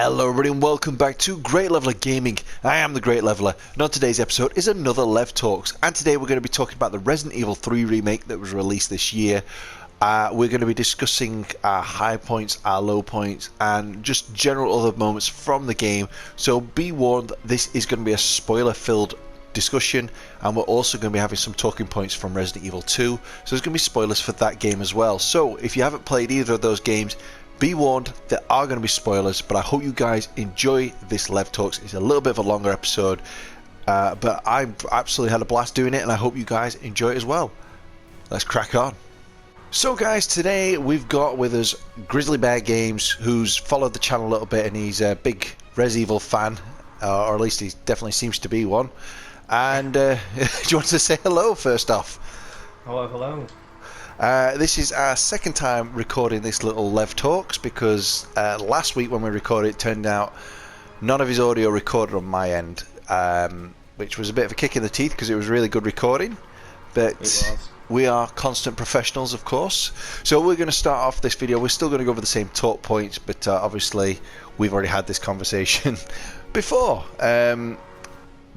Hello everybody and welcome back to Great Leveler Gaming. I am the Great Leveler, and on today's episode is another Lev Talks, and today we're going to be talking about the Resident Evil 3 remake that was released this year. We're going to be discussing our high points, our low points, and just general other moments from the game, so be warned, this is going to be a spoiler-filled discussion, and we're also going to be having some talking points from Resident Evil 2, so there's going to be spoilers for that game as well. So if you haven't played either of those games, be warned, there are going to be spoilers, but I hope you guys enjoy this Lev Talks. It's a little bit of a longer episode, but I've absolutely had a blast doing it, and I hope you guys enjoy it as well. Let's crack on. So guys, today we've got with us Grizzly Bear Games, who's followed the channel a little bit, and he's a big Res Evil fan, or at least he definitely seems to be one. And do you want to say hello first off? Hello. This is our second time recording this little Lev Talks, because last week when we recorded it turned out none of his audio recorded on my end, which was a bit of a kick in the teeth because it was really good recording, but we are constant professionals, of course. So we're going to start off this video, we're still going to go over the same talk points, but obviously we've already had this conversation before. So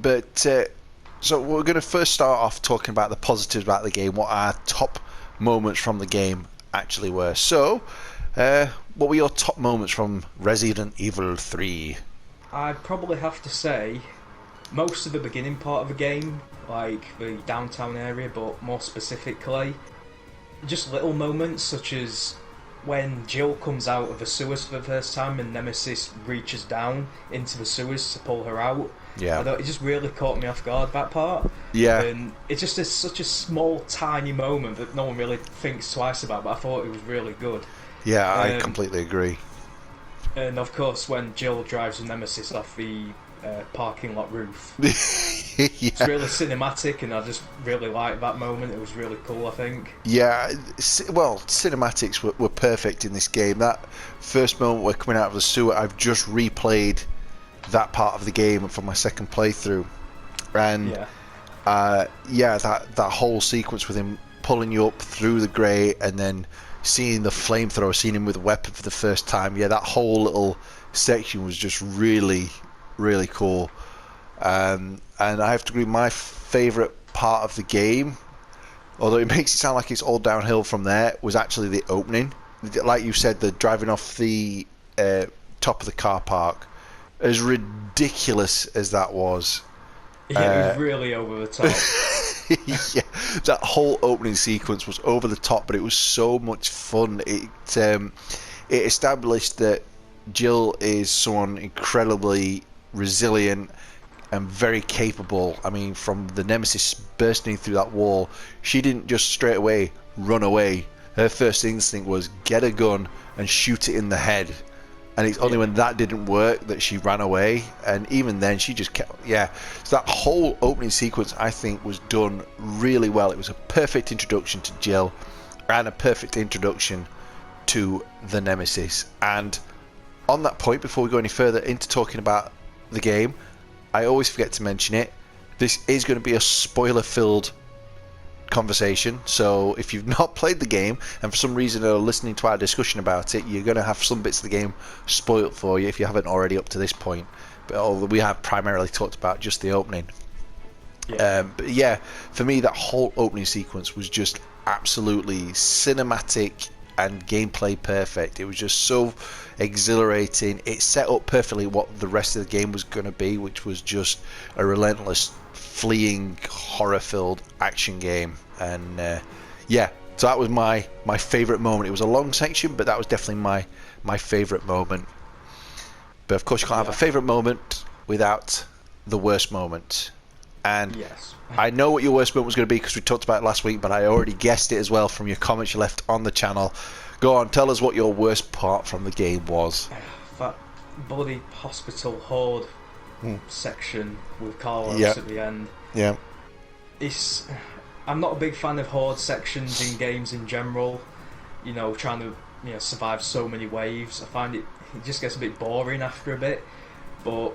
we're going to first start off talking about the positives about the game, what our top moments from the game actually were. So, what were your top moments from Resident Evil 3? I'd probably have to say most of the beginning part of the game, like the downtown area, but more specifically, just little moments such as when Jill comes out of the sewers for the first time and Nemesis reaches down into the sewers to pull her out. Yeah. I thought it just really caught me off guard, that part. Yeah. And it's just such a small, tiny moment that no one really thinks twice about, but I thought it was really good. Yeah, I completely agree. And of course, when Jill drives the Nemesis off the parking lot roof. Yeah. It's really cinematic, and I just really liked that moment. It was really cool, I think. Yeah, well, cinematics were perfect in this game. That first moment we're coming out of the sewer, I've just replayed that part of the game for my second playthrough, and that whole sequence with him pulling you up through the grate and then seeing the flamethrower, seeing him with a weapon for the first time, that whole little section was just really cool. And I have to agree, my favourite part of the game, although it makes it sound like it's all downhill from there, was actually the opening. Like you said, the driving off the top of the car park. As ridiculous as that was. Yeah, it was really over the top. Yeah, that whole opening sequence was over the top, but it was so much fun. It established that Jill is someone incredibly resilient and very capable. I mean, from the Nemesis bursting through that wall, she didn't just straight away run away. Her first instinct was get a gun and shoot it in the head. And it's only when that didn't work that she ran away, and even then she just kept. So that whole opening sequence, I think, was done really well. It was a perfect introduction to Jill and a perfect introduction to the Nemesis. And on that point, before we go any further into talking about the game, I always forget to mention it, this is going to be a spoiler filled conversation, so if you've not played the game and for some reason are listening to our discussion about it, you're going to have some bits of the game spoiled for you if you haven't already up to this point. But although we have primarily talked about just the opening, but for me that whole opening sequence was just absolutely cinematic and gameplay perfect. It was just so exhilarating. It set up perfectly what the rest of the game was going to be, which was just a relentless fleeing horror-filled action game. And so that was my favourite moment. It was a long section, but that was definitely my favourite moment. But of course you can't have a favourite moment without the worst moment. And yes. I know what your worst moment was going to be because we talked about it last week, but I already guessed it as well from your comments you left on the channel. Go on, tell us what your worst part from the game was. That bloody hospital horde section with Carlos at the end. Yeah. I'm not a big fan of horde sections in games in general. You know, trying to survive so many waves. I find it just gets a bit boring after a bit. But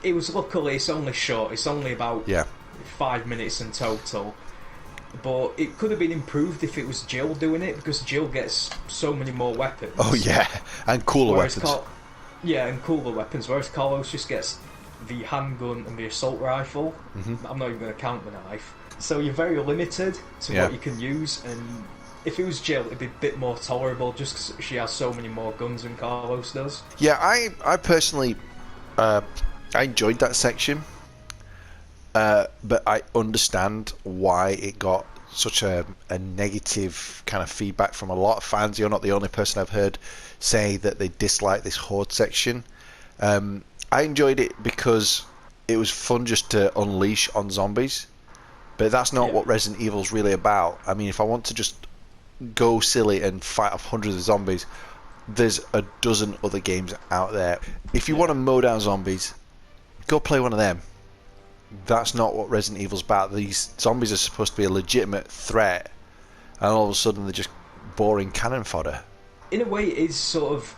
luckily it's only short. It's only about 5 minutes in total. But it could have been improved if it was Jill doing it, because Jill gets so many more weapons. Oh yeah, and cooler weapons. Yeah, and cooler weapons, whereas Carlos just gets the handgun and the assault rifle. I'm not even going to count the knife. So you're very limited to what you can use, and if it was Jill, it'd be a bit more tolerable just because she has so many more guns than Carlos does. Yeah, I personally, I enjoyed that section, but I understand why it got such a negative kind of feedback from a lot of fans. You're not the only person I've heard say that they dislike this horde section. I enjoyed it because it was fun just to unleash on zombies, but that's not what Resident Evil's really about. I mean, if I want to just go silly and fight off hundreds of zombies, there's a dozen other games out there. If you want to mow down zombies, go play one of them. That's not what Resident Evil's about. These zombies are supposed to be a legitimate threat, and all of a sudden they're just boring cannon fodder. In a way, it is sort of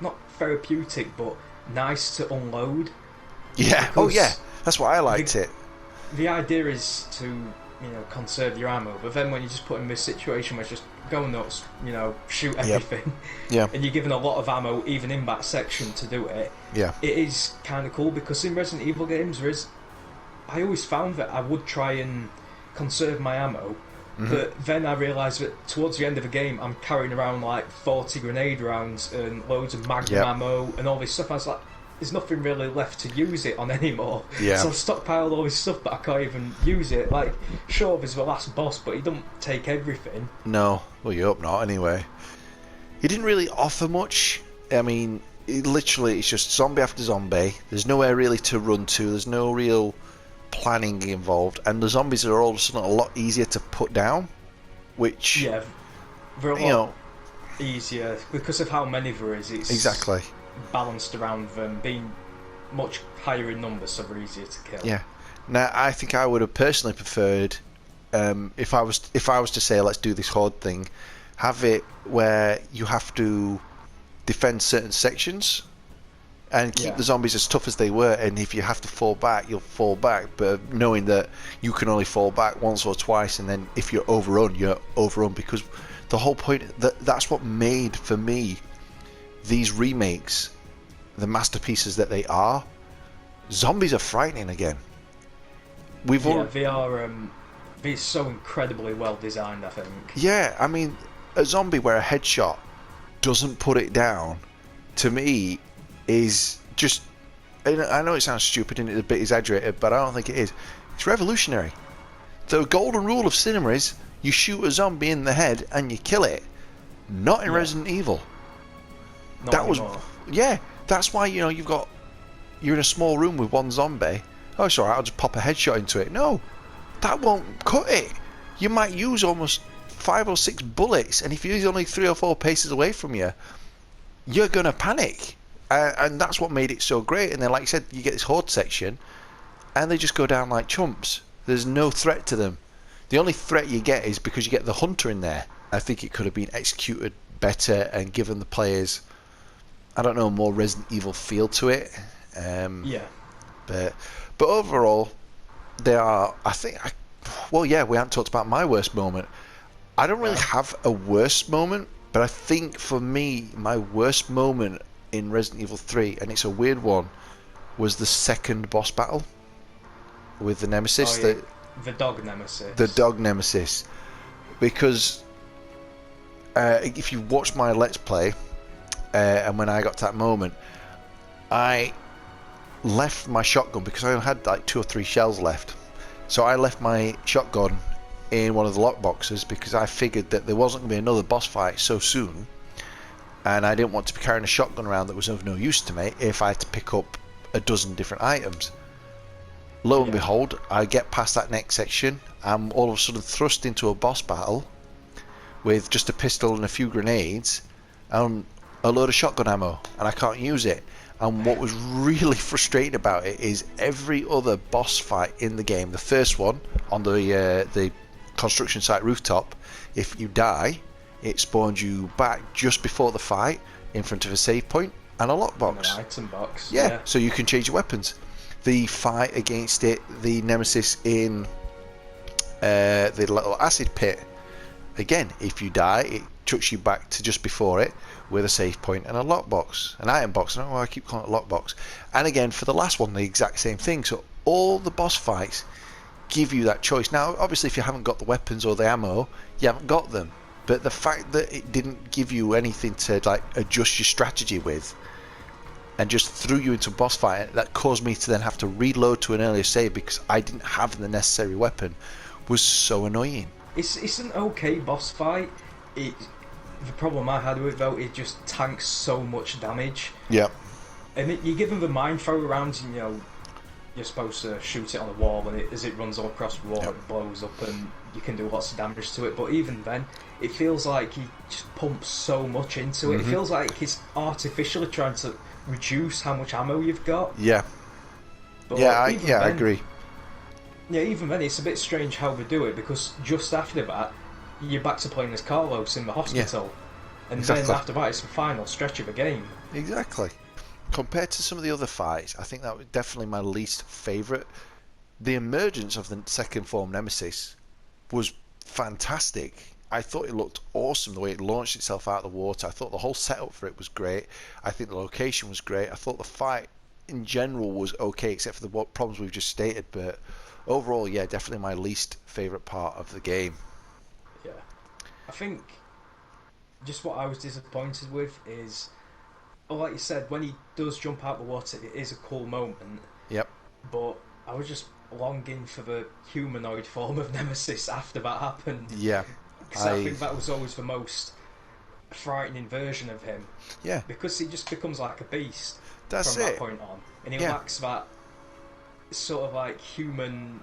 not therapeutic, but nice to unload. Yeah. Oh yeah. That's why I liked it. The idea is to conserve your ammo, but then when you just put in this situation where it's just go nuts, shoot everything, and you're given a lot of ammo even in that section to do it. It is kind of cool because in Resident Evil games I always found that I would try and conserve my ammo, but then I realised that towards the end of the game I'm carrying around like 40 grenade rounds and loads of magnum ammo and all this stuff. I was like, there's nothing really left to use it on anymore. So I've stockpiled all this stuff, but I can't even use it. Like, sure, there's the last boss, but he don't take everything. No, well, you hope not, anyway. He didn't really offer much. I mean, it's just zombie after zombie. There's nowhere really to run to. There's no real planning involved, and the zombies are all of a sudden a lot easier to put down, which they're a lot easier because of how many there is. It's exactly balanced around them being much higher in numbers, so they're easier to kill. Now I think I would have personally preferred if I was to say let's do this horde thing, have it where you have to defend certain sections and keep the zombies as tough as they were, and if you have to fall back, you'll fall back, but knowing that you can only fall back once or twice, and then if you're overrun, because the whole point that's what made for me these remakes the masterpieces that they are. Zombies are frightening again. They are they're so incredibly well designed, I think. Yeah, I mean, a zombie where a headshot doesn't put it down, to me, is just... I know it sounds stupid and it's a bit exaggerated, but I don't think it is. It's revolutionary. The golden rule of cinema is you shoot a zombie in the head and you kill it. Not in Resident Evil. That's why you're in a small room with one zombie. Oh, it's alright, I'll just pop a headshot into it. No, that won't cut it. You might use almost 5 or 6 bullets, and if he's only 3 or 4 paces away from you, you're gonna panic. And that's what made it so great. And then, like I said, you get this horde section, and they just go down like chumps. There's no threat to them. The only threat you get is because you get the hunter in there. I think it could have been executed better and given the players, I don't know, more Resident Evil feel to it. But overall, they are. We haven't talked about my worst moment. I don't really have a worst moment, but I think for me, my worst moment in Resident Evil 3, and it's a weird one, was the second boss battle with the Nemesis. The dog Nemesis. The dog Nemesis. Because if you watch my Let's Play, and when I got to that moment, I left my shotgun because I had like 2 or 3 shells left. So I left my shotgun in one of the lockboxes because I figured that there wasn't going to be another boss fight so soon, and I didn't want to be carrying a shotgun around that was of no use to me if I had to pick up a dozen different items. Lo and behold, I get past that next section, I'm all of a sudden thrust into a boss battle with just a pistol and a few grenades and a load of shotgun ammo, and I can't use it. And what was really frustrating about it is every other boss fight in the game, the first one on the construction site rooftop, if you die, it spawns you back just before the fight in front of a save point and a lockbox. An item box. Yeah, so you can change your weapons. The fight against it, the Nemesis in the little acid pit, again, if you die, it chucks you back to just before it, with a save point and a lockbox, an item box. I don't know why I keep calling it a lockbox. And again, for the last one, the exact same thing. So all the boss fights give you that choice. Now, obviously, if you haven't got the weapons or the ammo, you haven't got them. But the fact that it didn't give you anything to like adjust your strategy with, and just threw you into a boss fight, that caused me to then have to reload to an earlier save because I didn't have the necessary weapon, was so annoying. It's an okay boss fight. The problem I had with it though, it just tanks so much damage. Yeah. And you give them the mind throw around, you know, you're supposed to shoot it on the wall, and as it runs all across the wall, it blows up, and you can do lots of damage to it. But even then, it feels like he just pumps so much into it. It feels like he's artificially trying to reduce how much ammo you've got. Yeah. But I agree. Yeah, even then, it's a bit strange how they do it, because just after that, you're back to playing as Carlos in the hospital. Yeah. And then after that, it's the final stretch of the game. Exactly. Compared to some of the other fights, I think that was definitely my least favourite. The emergence of the second form Nemesis was fantastic. I thought it looked awesome the way it launched itself out of the water. I thought the whole setup for it was great. I think the location was great. I thought the fight in general was okay, except for the problems we've just stated. But overall, yeah, definitely my least favourite part of the game. Yeah. I think just what I was disappointed with is, well, like you said, when he does jump out the water, it is a cool moment. Yep. But I was just longing for the humanoid form of Nemesis after that happened. Yeah. Because I think that was always the most frightening version of him. Yeah. Because he just becomes like a beast from it. that point on. And he lacks that sort of like human,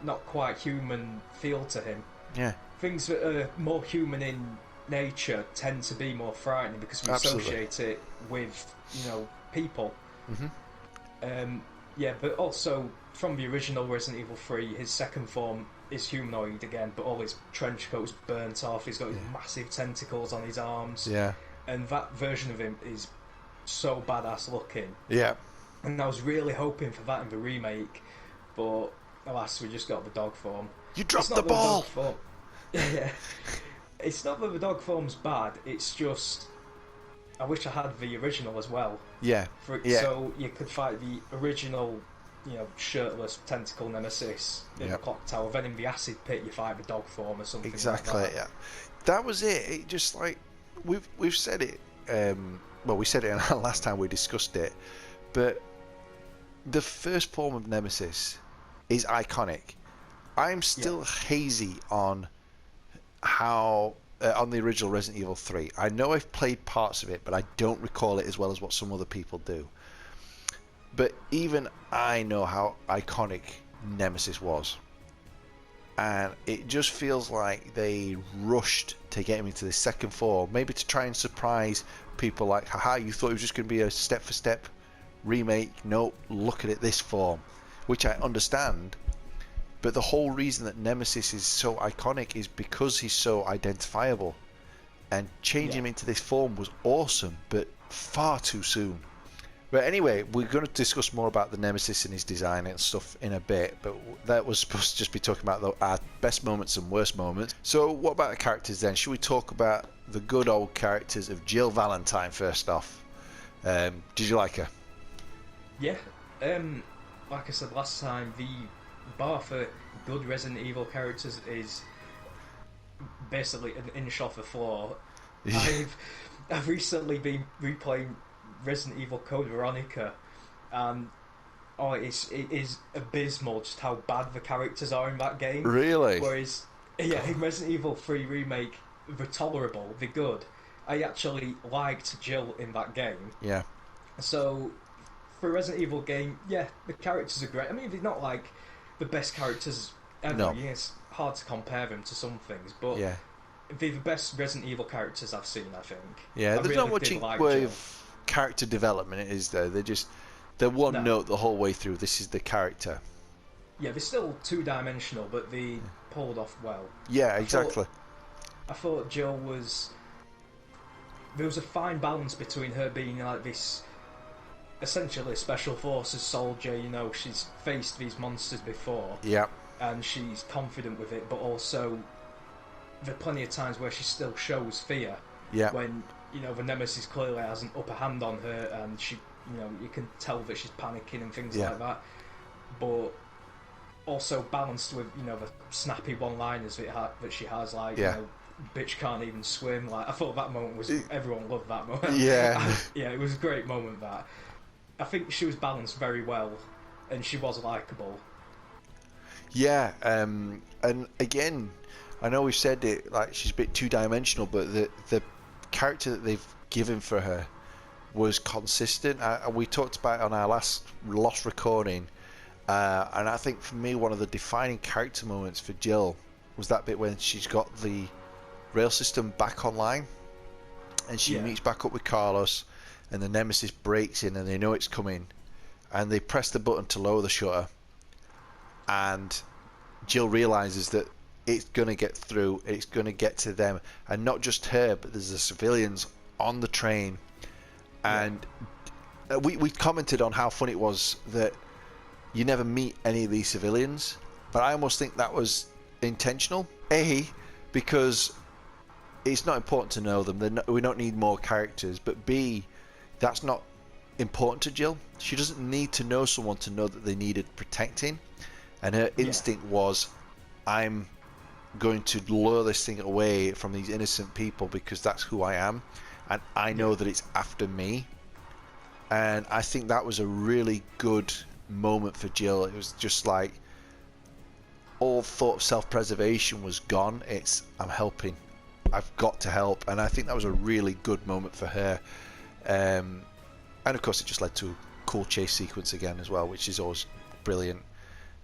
not quite human feel to him. Yeah. Things that are more human in nature tend to be more frightening because we associate it with, you know, people. Yeah, but also from the original Resident Evil 3, his second form is humanoid again, but all his trench coat's burnt off. He's got his massive tentacles on his arms. Yeah. And that version of him is so badass looking. Yeah. And I was really hoping for that in the remake, but alas, we just got the dog form. You dropped the ball! Yeah. It's not that the dog form's bad, it's just I wish I had the original as well. Yeah. So you could fight the original, you know, shirtless tentacle Nemesis in the clock tower, then in the acid pit you fight the dog form or something exactly, like that. Yeah. That was it. It just like we've said it well, we said it last time we discussed it, but the first form of Nemesis is iconic. I'm still hazy on how on the original Resident Evil 3. I know I've played parts of it, but I don't recall it as well as what some other people do. But even I know how iconic Nemesis was. And it just feels like they rushed to get him into the second form, maybe to try and surprise people like, haha, you thought it was just going to be a step-for-step remake? Nope, look at it this form. Which I understand. But the whole reason that Nemesis is so iconic is because he's so identifiable. And changing him into this form was awesome, but far too soon. But anyway, we're going to discuss more about the Nemesis and his design and stuff in a bit. But that was supposed to just be talking about our best moments and worst moments. So what about the characters then? Should we talk about the good old characters of Jill Valentine first off? Did you like her? Yeah. Like I said last time, the bar for good Resident Evil characters is basically an inch off the floor. I've recently been replaying Resident Evil Code Veronica, and it is abysmal just how bad the characters are in that game. Really? Whereas, in Resident Evil 3 Remake, they're tolerable, they're good. I actually liked Jill in that game. Yeah. So, for a Resident Evil game, the characters are great. I mean, they're not like the best characters ever. No. It's hard to compare them to some things, but they're the best Resident Evil characters I've seen, I think. Yeah, there's not much way of character development, is there? They're one note the whole way through. This is the character. Yeah, they're still two-dimensional, but they pulled off well. Yeah, exactly. I thought Jill was... There was a fine balance between her being like this essentially special forces soldier, you know, she's faced these monsters before. Yeah. And she's confident with it, but also there are plenty of times where she still shows fear. Yeah. When you know, the Nemesis clearly has an upper hand on her, and she, you know, you can tell that she's panicking and things like that. But also balanced with, you know, the snappy one-liners that she has, like, you know, bitch can't even swim. Like, I thought that moment was, everyone loved that moment. Yeah. Yeah, it was a great moment. That I think she was balanced very well, and she was likeable. Yeah, and again, I know we've said it, like, she's a bit two-dimensional, but the character that they've given for her was consistent. We talked about it on our last Lost recording, and I think for me one of the defining character moments for Jill was that bit when she's got the rail system back online, and she meets back up with Carlos, and the Nemesis breaks in, and they know it's coming, and they press the button to lower the shutter, and Jill realizes that it's going to get through, it's going to get to them, and not just her, but there's the civilians on the train. And we commented on how funny it was that you never meet any of these civilians, but I almost think that was intentional. A, because it's not important to know them, we don't need more characters, but B, that's not important to Jill. She doesn't need to know someone to know that they needed protecting, and her instinct was, I'm going to lure this thing away from these innocent people because that's who I am, and I know that it's after me. And I think that was a really good moment for Jill. It was just like all thought of self-preservation was gone. It's, I'm helping, I've got to help. And I think that was a really good moment for her. And of course it just led to a cool chase sequence again as well, which is always brilliant.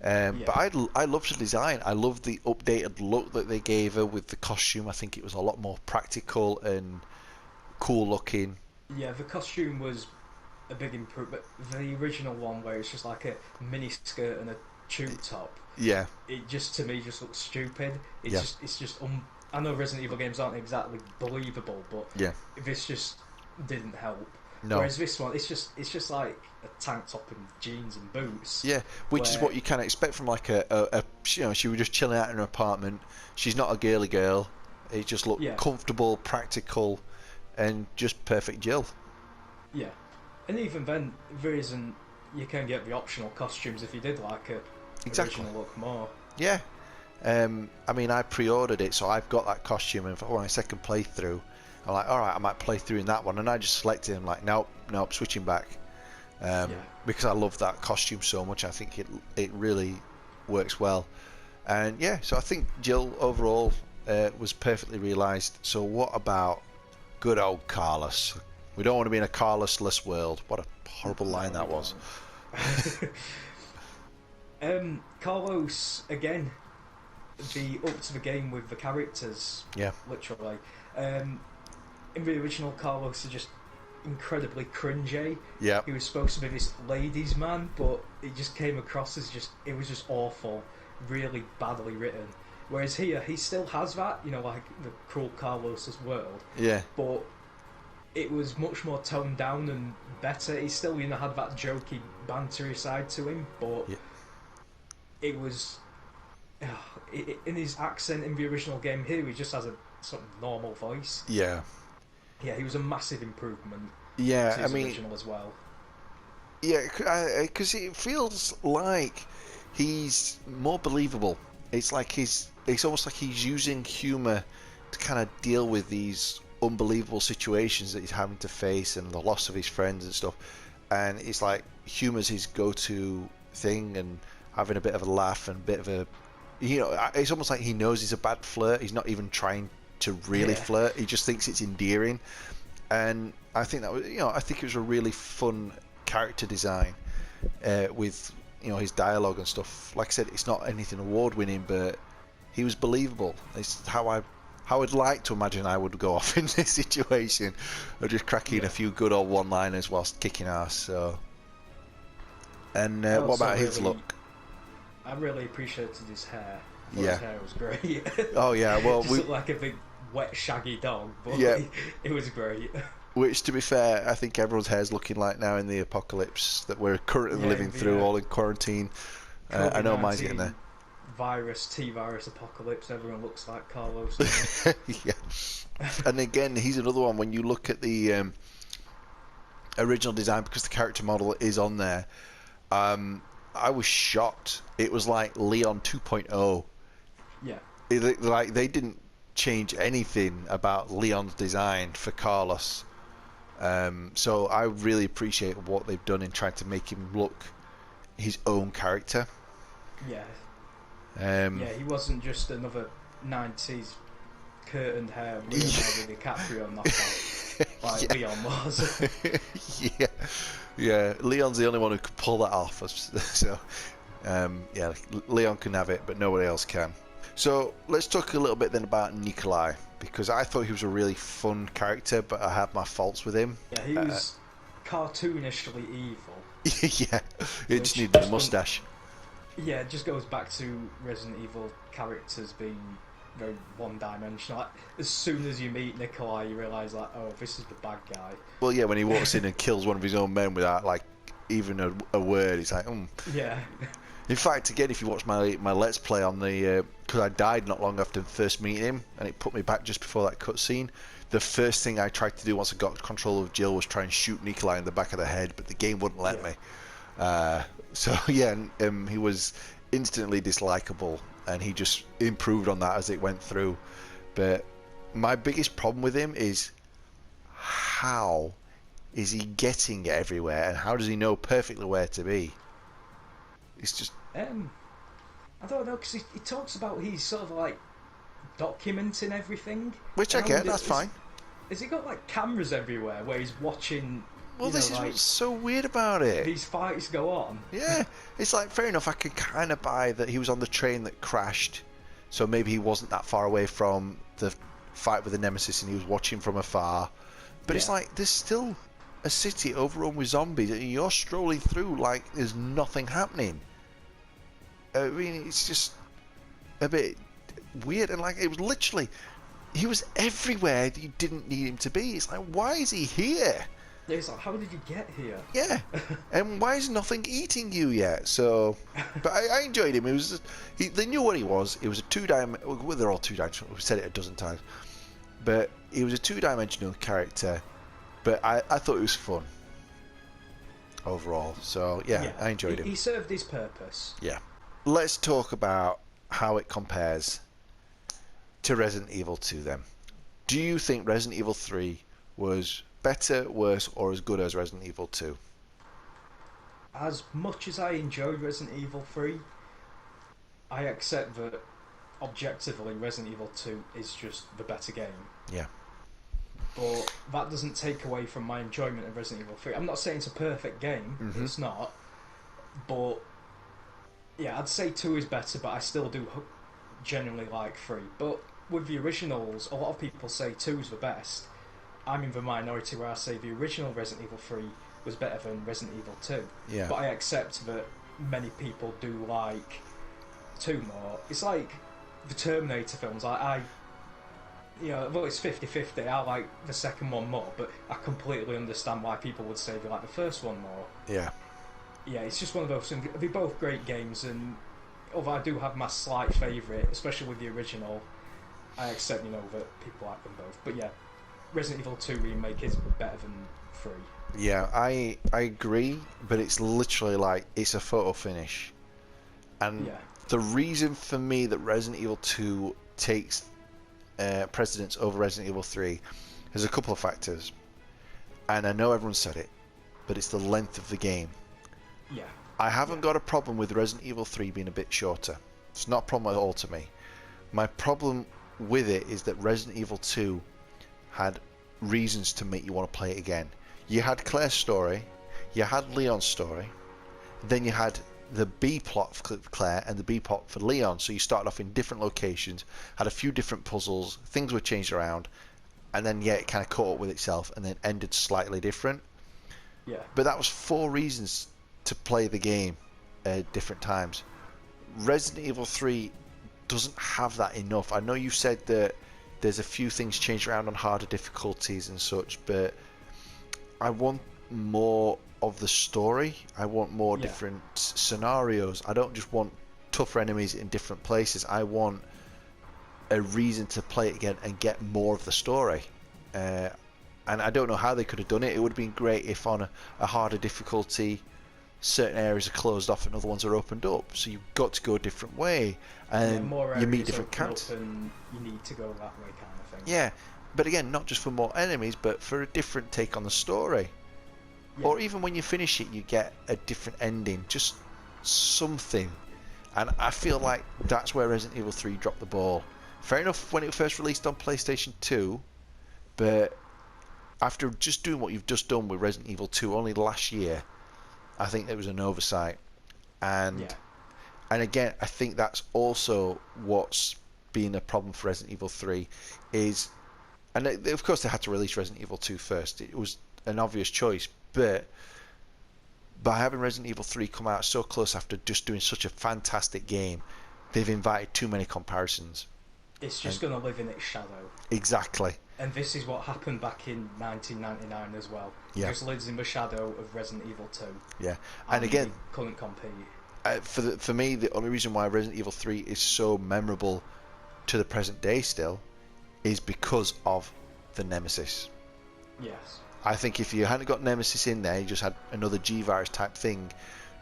But I loved the design. I loved the updated look that they gave her with the costume. I think it was a lot more practical and cool looking. Yeah, the costume was a big improvement. The original one, where it's just like a mini skirt and a tube top, it just, to me, just looks stupid. It's just I know Resident Evil games aren't exactly believable, but this just didn't help. No. Whereas this one, it's just like a tank top and jeans and boots. Yeah, which is what you kind of expect from like a you know, she was just chilling out in her apartment. She's not a girly girl. It just looked comfortable, practical, and just perfect Jill. Yeah, and even then, there isn't. You can get the optional costumes if you did like a original look more. Yeah. I mean, I pre-ordered it, so I've got that costume, and for my second playthrough, I'm like, alright, I might play through in that one, and I just selected him, like, nope, switching back. Because I love that costume so much. I think it really works well. And so I think Jill overall was perfectly realised. So what about good old Carlos? We don't want to be in a Carlos-less world. What a horrible line that was. Carlos, again, up to the game with the characters. Yeah. Literally. In the original, Carlos is just incredibly cringy. Yeah. He was supposed to be this ladies' man, but it just came across as it was just awful, really badly written. Whereas here, he still has that, you know, like the cruel Carlos's world. Yeah. But it was much more toned down and better. He still, you know, had that jokey, bantery side to him, but it was in his accent in the original game. Here, he just has a sort of normal voice. Yeah. Yeah, he was a massive improvement. Yeah, to his original as well. Yeah, because it feels like he's more believable. It's like it's almost like he's using humour to kind of deal with these unbelievable situations that he's having to face and the loss of his friends and stuff. And it's like humour's his go-to thing, and having a bit of a laugh and a bit of a, you know, it's almost like he knows he's a bad flirt. He's not even trying to really flirt. He just thinks it's endearing, and I think that was, you know, I think it was a really fun character design with, you know, his dialogue and stuff. Like I said, it's not anything award winning, but he was believable. It's how I'd like to imagine I would go off in this situation, of just cracking a few good old one-liners whilst kicking ass. So, and what about his look? I really appreciated his hair. His hair was great. Oh yeah, well, we looked like a big wet shaggy dog, but it was great. Which, to be fair, I think everyone's hair's looking like now in the apocalypse that we're currently living through, all in quarantine. I know mine's getting there. T-virus apocalypse, everyone looks like Carlos. Yeah. And again, he's another one. When you look at the original design, because the character model is on there, I was shocked. It was like Leon 2.0. Yeah. Like they didn't change anything about Leon's design for Carlos. So I really appreciate what they've done in trying to make him look his own character. Yeah. Yeah, he wasn't just another 90s curtained hair Leonardo DiCaprio knockout like yeah. Leon was. yeah. Leon's the only one who could pull that off. So, yeah, Leon can have it, but nobody else can. So let's talk a little bit then about Nikolai, because I thought he was a really fun character, but I had my faults with him. Yeah, he was cartoonishly evil. Yeah, it just needed a mustache. Yeah, it just goes back to Resident Evil characters being very one-dimensional. Like, as soon as you meet Nikolai, you realise, like, oh, this is the bad guy. Well, yeah, when he walks in and kills one of his own men without, like, even a word, it's like, Yeah. In fact, again, if you watch my Let's Play on the... Because I died not long after first meeting him, and it put me back just before that cutscene. The first thing I tried to do once I got control of Jill was try and shoot Nikolai in the back of the head, but the game wouldn't let me. So, yeah, he was instantly dislikable, and he just improved on that as it went through. But my biggest problem with him is how is he getting everywhere, and how does he know perfectly where to be? It's just... I don't know, because he talks about he's sort of like documenting everything. Which I get, that's fine. Has he got like cameras everywhere where he's watching? Well, this is what's so weird about it. These fights go on. Yeah, it's like, fair enough, I could kind of buy that he was on the train that crashed, so maybe he wasn't that far away from the fight with the Nemesis and he was watching from afar. But it's like, there's still a city overrun with zombies and you're strolling through like there's nothing happening. I mean, it's just a bit weird, and like, it was literally, he was everywhere that you didn't need him to be. It's like, why is he here? Yeah, it's like, how did you get here? Yeah, and why is nothing eating you yet? So, but I enjoyed him. It was they knew what he was. It was a two-dimensional. Well, they're all two-dimensional. We've said it a dozen times, but he was a two-dimensional character. But I thought it was fun overall. So yeah, I enjoyed him. He served his purpose. Yeah. Let's talk about how it compares to Resident Evil 2 then. Do you think Resident Evil 3 was better, worse, or as good as Resident Evil 2? As much as I enjoyed Resident Evil 3, I accept that objectively Resident Evil 2 is just the better game. Yeah. But that doesn't take away from my enjoyment of Resident Evil 3. I'm not saying it's a perfect game, it's not, but yeah, I'd say 2 is better, but I still do genuinely like 3. But with the originals, a lot of people say 2 is the best. I'm in the minority where I say the original Resident Evil 3 was better than Resident Evil 2. Yeah. But I accept that many people do like 2 more. It's like the Terminator films. I although it's 50-50, I like the second one more, but I completely understand why people would say they like the first one more. Yeah. Yeah, it's just one of those things. They're both great games, and although I do have my slight favourite, especially with the original, I accept, that people like them both. But yeah, Resident Evil 2 Remake is better than 3. Yeah, I agree, but it's literally like, it's a photo finish. And the reason for me that Resident Evil 2 takes precedence over Resident Evil 3 is a couple of factors. And I know everyone said it, but it's the length of the game. Yeah. I haven't got a problem with Resident Evil 3 being a bit shorter. It's not a problem at all to me. My problem with it is that Resident Evil 2 had reasons to make you want to play it again. You had Claire's story, you had Leon's story, then you had the B plot for Claire and the B plot for Leon, so you started off in different locations, had a few different puzzles, things were changed around, and then it kind of caught up with itself and then ended slightly different. Yeah. But that was 4 reasons to play the game at different times. Resident Evil 3 doesn't have that enough. I know you said that there's a few things changed around on harder difficulties and such, but I want more of the story. I want more different scenarios. I don't just want tougher enemies in different places. I want a reason to play it again and get more of the story. And I don't know how they could have done it. It would have been great if on a harder difficulty, certain areas are closed off and other ones are opened up. So you've got to go a different way, and you meet different characters. And you need to go that way, kind of thing. Yeah, but again, not just for more enemies, but for a different take on the story. Yeah. Or even when you finish it, you get a different ending, just something. And I feel like that's where Resident Evil 3 dropped the ball. Fair enough when it first released on PlayStation 2, but after just doing what you've just done with Resident Evil 2 only last year, I think there was an oversight. And again, I think that's also what's been a problem for Resident Evil 3 is, and of course they had to release Resident Evil 2 first. It was an obvious choice, but by having Resident Evil 3 come out so close after just doing such a fantastic game, they've invited too many comparisons. It's just going to live in its shadow. Exactly. And this is what happened back in 1999 as well. It just lives in the shadow of Resident Evil 2. Yeah, and again, couldn't compete. For me, the only reason why Resident Evil 3 is so memorable to the present day still is because of the Nemesis. Yes. I think if you hadn't got Nemesis in there, you just had another G-Virus type thing,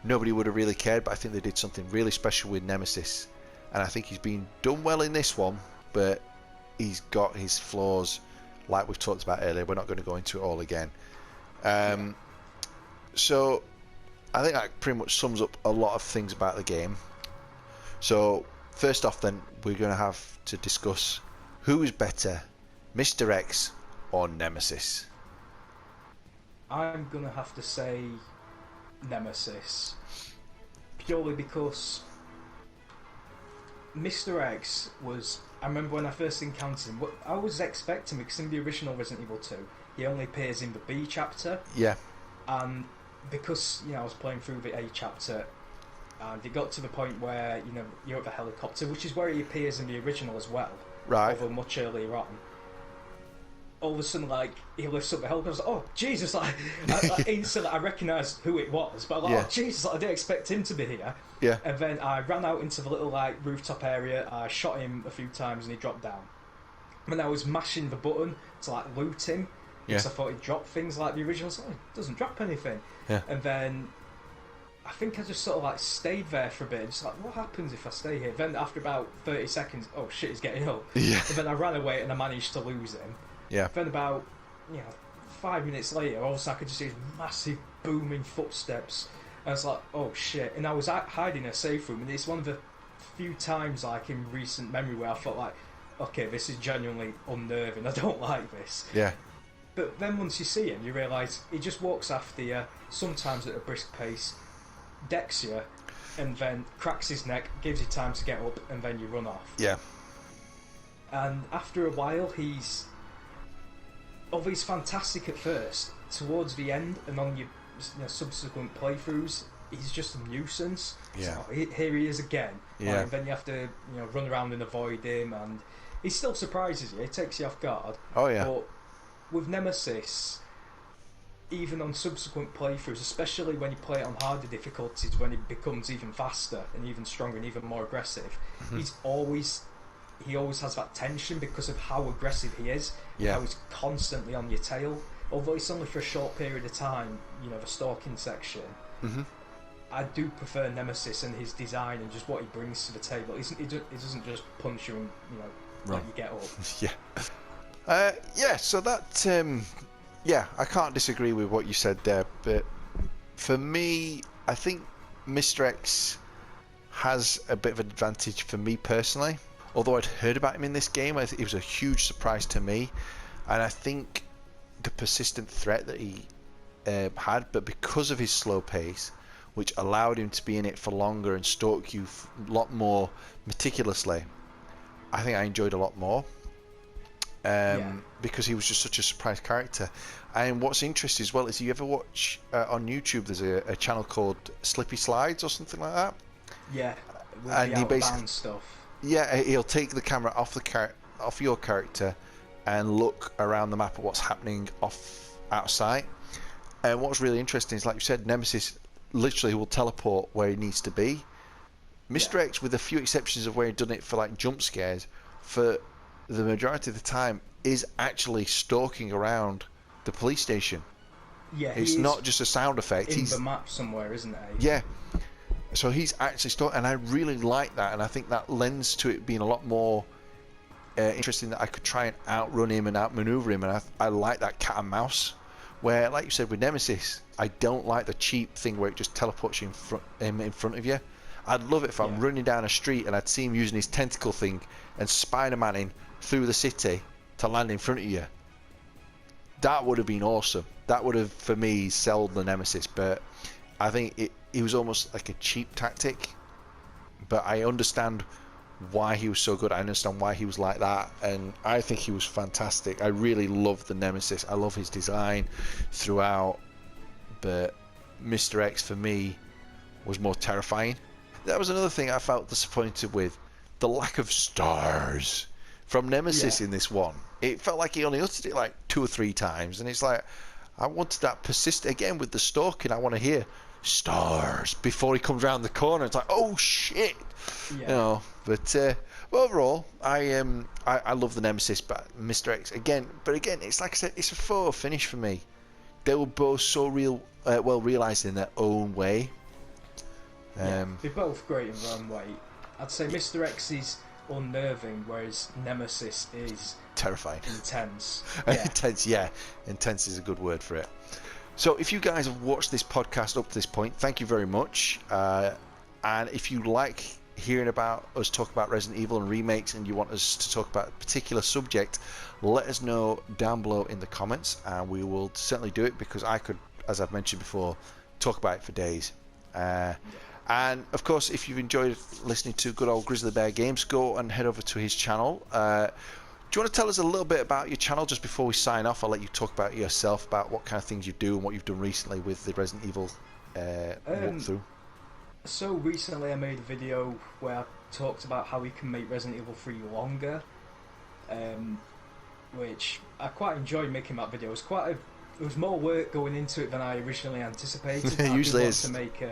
nobody would have really cared, but I think they did something really special with Nemesis. And I think he's been done well in this one, but he's got his flaws, like we've talked about earlier. We're not going to go into it all again. So I think that pretty much sums up a lot of things about the game. So first off then, we're going to have to discuss who is better, Mr. X or Nemesis. I'm going to have to say Nemesis, purely because Mr. X was... I remember when I first encountered him, I was expecting, because in the original Resident Evil 2, he only appears in the B chapter. Yeah. And because, I was playing through the A chapter, and it got to the point where, you're at the helicopter, which is where he appears in the original as well. Right. Although much earlier on. All of a sudden, he lifts up the helicopter, I was like, oh, Jesus, I instantly, I recognised who it was, but oh, Jesus, I didn't expect him to be here. Yeah. And then I ran out into the little, rooftop area, I shot him a few times and he dropped down. When I was mashing the button to, loot him, because I thought he'd drop things like the original, so he doesn't drop anything. Yeah. And then I think I just sort of, stayed there for a bit, just what happens if I stay here? Then after about 30 seconds, oh, shit, he's getting up. Yeah. And then I ran away and I managed to lose him. Yeah. Then about 5 minutes later, all of a sudden I could just see massive booming footsteps. And I was like, oh shit. And I was hiding in a safe room, and it's one of the few times in recent memory where I felt okay, this is genuinely unnerving, I don't like this. Yeah. But then once you see him, you realise he just walks after you, sometimes at a brisk pace, decks you, and then cracks his neck, gives you time to get up, and then you run off. Yeah. And after a while, he's fantastic at first. Towards the end and on your subsequent playthroughs, he's just a nuisance. Yeah. So, here he is again. Yeah. And then you have to run around and avoid him, and he still surprises you. He takes you off guard. Oh yeah. But with Nemesis, even on subsequent playthroughs, especially when you play it on harder difficulties, when it becomes even faster and even stronger and even more aggressive, he always has that tension because of how aggressive he is. Yeah. How he's constantly on your tail. Although it's only for a short period of time, the stalking section. I do prefer Nemesis and his design and just what he brings to the table. He doesn't just punch you and let you get up. So that I can't disagree with what you said there, but for me, I think Mr. X has a bit of an advantage for me personally. Although I'd heard about him in this game, it was a huge surprise to me, and I think the persistent threat that he had, but because of his slow pace, which allowed him to be in it for longer and stalk you a lot more meticulously, I think I enjoyed a lot more. Because he was just such a surprise character. And what's interesting as well is, you ever watch on YouTube, there's a channel called Slippy Slides or something like that. Yeah, with and the he basically stuff. Yeah, he'll take the camera off your character and look around the map at what's happening outside. And what's really interesting is, like you said, Nemesis literally will teleport where he needs to be. Mr. X, with a few exceptions of where he'd done it for like jump scares, for the majority of the time is actually stalking around the police station. Yeah, It's not just a sound effect. He's in the map somewhere, isn't he? Yeah. So he's actually stalking, and I really like that, and I think that lends to it being a lot more interesting, that I could try and outrun him and outmaneuver him, and I like that cat and mouse. Where, like you said, with Nemesis, I don't like the cheap thing where it just teleports you in front of you. I'd love it if I'm running down a street and I'd see him using his tentacle thing and Spider-Maning through the city to land in front of you. That would have been awesome. That would have, for me, sold the Nemesis. But I think it was almost like a cheap tactic. But I understand why he was so good. I understand why he was like that, and I think he was fantastic. I really love the Nemesis. I love his design throughout. But Mr. X, for me, was more terrifying. That was another thing I felt disappointed with. The lack of stars from Nemesis in this one. It felt like he only uttered it like 2 or 3 times, and it's like, I wanted that persist again with the stalking. I want to hear stars before he comes around the corner. It's like, oh shit, you know. But overall, I love the Nemesis, but Mr. X again. But again, it's like I said, it's a 4 finish for me. They were both so well realised in their own way. They're both great in their own way. I'd say Mr. X is unnerving, whereas Nemesis is terrifying, intense. Intense is a good word for it. So if you guys have watched this podcast up to this point, thank you very much. And if you like hearing about us talk about Resident Evil and remakes, and you want us to talk about a particular subject, let us know down below in the comments, and we will certainly do it, because I could, as I've mentioned before, talk about it for days. And of course, if you've enjoyed listening to good old Grizzly Bear Games, go and head over to his channel. Do you want to tell us a little bit about your channel just before we sign off? I'll let you talk about yourself, about what kind of things you do and what you've done recently with the Resident Evil walkthrough. So recently I made a video where I talked about how we can make Resident Evil 3 longer, which I quite enjoyed making that video. It was more work going into it than I originally anticipated. It usually is. To make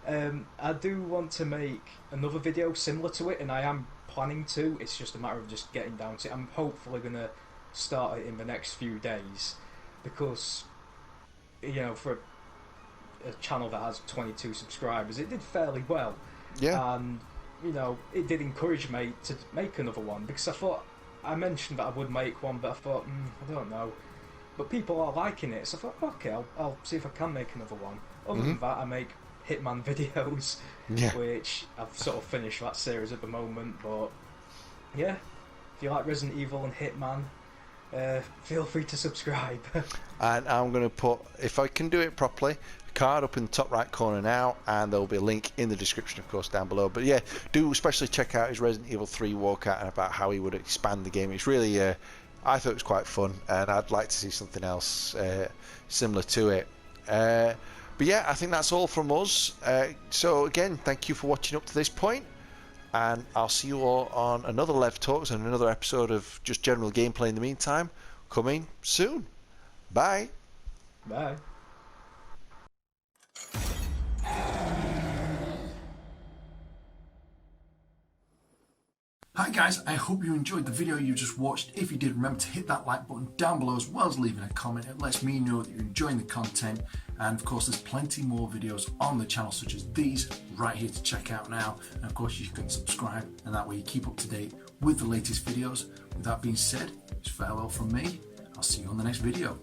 I do want to make another video similar to it, and I am planning to. It's just a matter of just getting down to it. I'm hopefully going to start it in the next few days, because, you know, for a channel that has 22 subscribers, it did fairly well. Yeah. And, you know, it did encourage me to make another one, because I mentioned that I would make one, but I thought, I don't know. But people are liking it, so I thought, okay, I'll see if I can make another one. Other than that, I make Hitman videos, which I've sort of finished that series at the moment. But yeah, if you like Resident Evil and Hitman, feel free to subscribe. And I'm going to put, if I can do it properly, a card up in the top right corner now, and there will be a link in the description, of course, down below. But yeah, do especially check out his Resident Evil 3 walkout and about how he would expand the game. It's really, I thought it was quite fun, and I'd like to see something else similar to it. But yeah, I think that's all from us. So again, thank you for watching up to this point, and I'll see you all on another Lev Talks and another episode of just general gameplay in the meantime, coming soon. Bye. Bye. Hi guys, I hope you enjoyed the video you just watched. If you did, remember to hit that like button down below, as well as leaving a comment. It lets me know that you're enjoying the content, and of course there's plenty more videos on the channel such as these right here to check out now. And of course you can subscribe, and that way you keep up to date with the latest videos. With that being said, it's farewell from me. I'll see you on the next video.